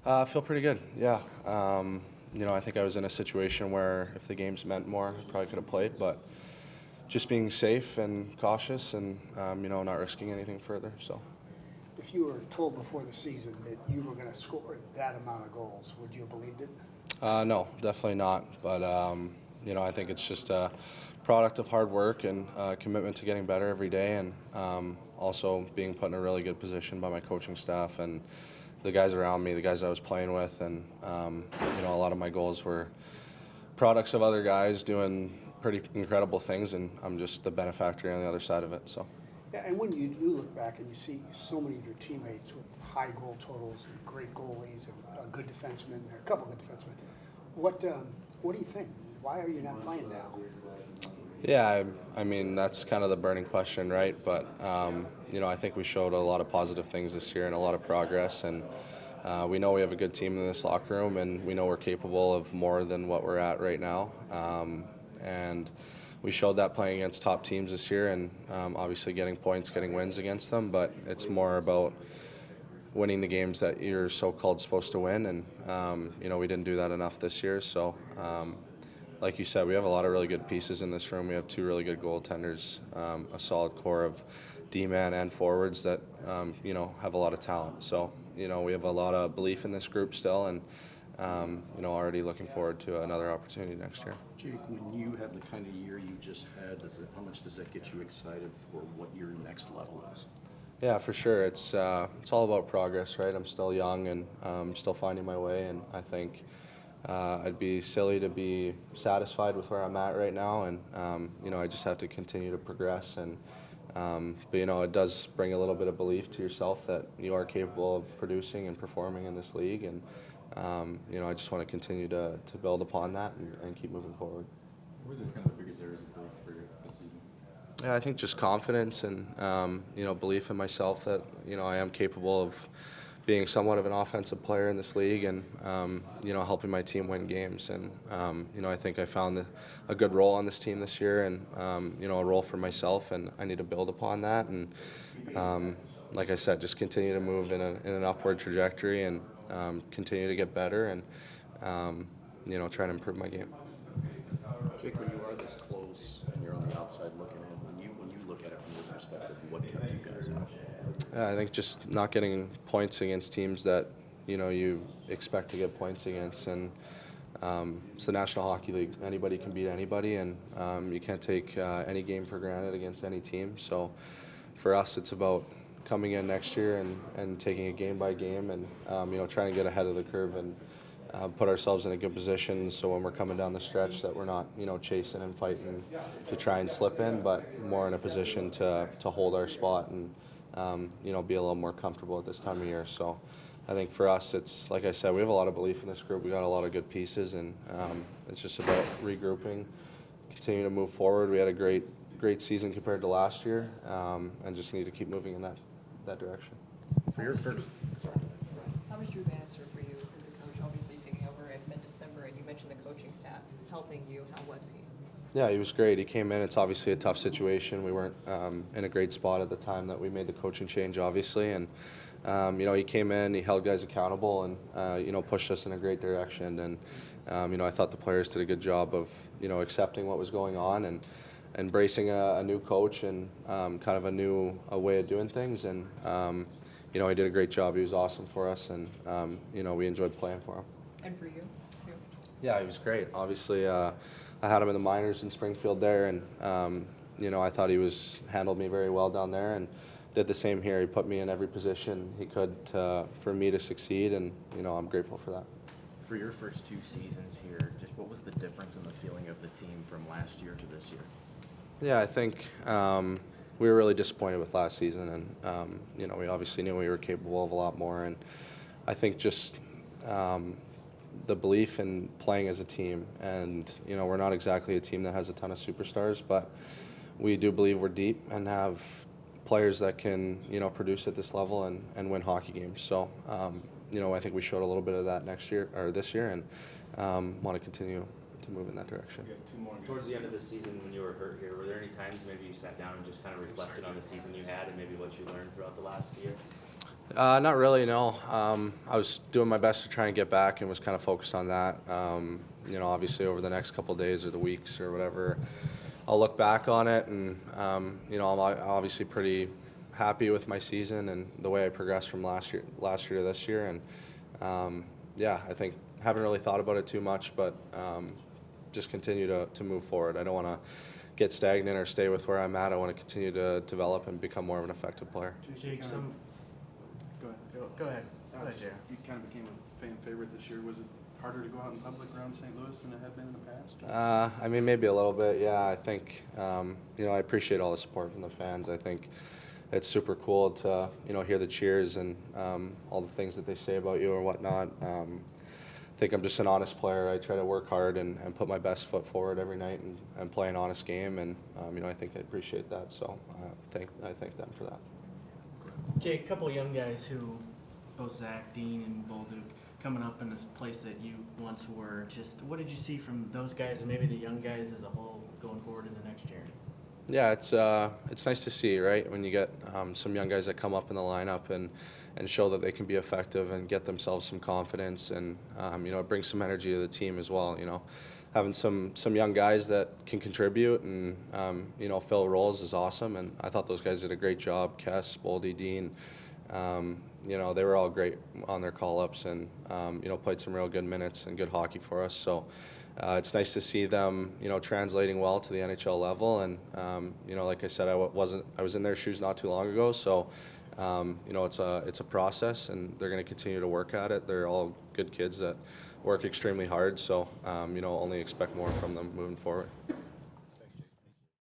I feel pretty good. Yeah. I think I was in a situation where if the games meant more, I probably could have played, but just being safe and cautious and, not risking anything further. So, If you were told before the season that you were going to score that amount of goals, would you have believed it? no, definitely not. But, I think it's just a product of hard work and commitment to getting better every day, and also being put in a really good position by my coaching staff and the guys around me, the guys I was playing with. And, a lot of my goals were products of other guys doing pretty incredible things, and I'm just the benefactor on the other side of it. So. Yeah, and when you do look back and you see so many of your teammates with high goal totals and great goalies and a good defenseman, or a couple good defensemen, what do you think? Why are you not playing now? Yeah, I mean, that's kind of the burning question, right? But, I think we showed a lot of positive things this year and a lot of progress. And we know we have a good team in this locker room, and we know we're capable of more than what we're at right now. And we showed that playing against top teams this year, and obviously getting points, getting wins against them. But it's more about winning the games that you're so-called supposed to win. And, we didn't do that enough this year. So, like you said, we have a lot of really good pieces in this room. We have two really good goaltenders, a solid core of D-man and forwards that, have a lot of talent. So, we have a lot of belief in this group still, and, already looking forward to another opportunity next year. Jake, when you have the kind of year you just had, how much does that get you excited for what your next level is? Yeah, for sure. It's all about progress, right? I'm still young and still finding my way, and I think I'd be silly to be satisfied with where I'm at right now, and I just have to continue to progress. And but it does bring a little bit of belief to yourself that you are capable of producing and performing in this league, and I just want to continue to build upon that and keep moving forward. What are the kind of the biggest areas of growth for you this season? Yeah, I think just confidence and belief in myself that I am capable of being somewhat of an offensive player in this league, and helping my team win games. And I think I found a good role on this team this year, and a role for myself, and I need to build upon that. And like I said, just continue to move in an upward trajectory, and continue to get better, and try to improve my game. Jake, when you are this close and you're on the outside looking in, when you look at it from your perspective, what kept you guys out? I think just not getting points against teams that you expect to get points against, and it's the National Hockey League. Anybody can beat anybody, and you can't take any game for granted against any team. So for us, it's about coming in next year and taking it game by game, and trying to get ahead of the curve and put ourselves in a good position, so when we're coming down the stretch that we're not chasing and fighting to try and slip in, but more in a position to hold our spot and be a little more comfortable at this time of year. So I think for us, it's like I said, we have a lot of belief in this group. We got a lot of good pieces, and it's just about regrouping, continue to move forward. We had a great season compared to last year, and just need to keep moving in that direction. For your first, sorry. How was Drew Bannister for you as a coach? Obviously taking over in mid-December, and you mentioned the coaching staff helping you. How was he? Yeah, he was great. He came in. It's obviously a tough situation. We weren't in a great spot at the time that we made the coaching change, obviously. And, he came in, he held guys accountable, and, pushed us in a great direction. And, I thought the players did a good job of, accepting what was going on and embracing a new coach and kind of a way of doing things. And, he did a great job. He was awesome for us, and, we enjoyed playing for him. And for you, too? Yeah, he was great. Obviously, I had him in the minors in Springfield there, and I thought he handled me very well down there, and did the same here. He put me in every position he could for me to succeed, and I'm grateful for that. For your first two seasons here, just what was the difference in the feeling of the team from last year to this year? Yeah, I think we were really disappointed with last season, and we obviously knew we were capable of a lot more, and I think just the belief in playing as a team, and we're not exactly a team that has a ton of superstars, but we do believe we're deep and have players that can produce at this level and win hockey games. So I think we showed a little bit of that this year, and want to continue to move in that direction. Towards the end of the season, when you were hurt here, were there any times maybe you sat down and just kind of reflected on the season you had and maybe what you learned throughout the last year? Not really, no. I was doing my best to try and get back and was kind of focused on that. Obviously over the next couple of days or the weeks or whatever, I'll look back on it and, I'm obviously pretty happy with my season and the way I progressed from last year to this year. And, I think haven't really thought about it too much, but just continue to move forward. I don't want to get stagnant or stay with where I'm at. I want to continue to develop and become more of an effective player. Jake, Go ahead. go ahead. Go ahead, Just- Jared. You kind of became a fan favorite this year. Was it harder to go out in public around St. Louis than it had been in the past? Maybe a little bit, yeah. I think, I appreciate all the support from the fans. I think it's super cool to, hear the cheers and all the things that they say about you or whatnot. I think I'm just an honest player. I try to work hard and put my best foot forward every night and play an honest game. And, I think I appreciate that. So I thank them for that. Jake, a couple of young guys who, both Zach, Dean, and Bolduc, coming up in this place that you once were. Just what did you see from those guys and maybe the young guys as a whole going forward in the next year? Yeah, it's nice to see, right, when you get some young guys that come up in the lineup and show that they can be effective and get themselves some confidence, and it brings some energy to the team as well. Having some young guys that can contribute and fill roles is awesome, and I thought those guys did a great job. Kess, Boldy, Dean, they were all great on their call-ups and played some real good minutes and good hockey for us. So. It's nice to see them, translating well to the NHL level, and like I said, I was in their shoes not too long ago, so it's a process, and they're going to continue to work at it. They're all good kids that work extremely hard, so only expect more from them moving forward.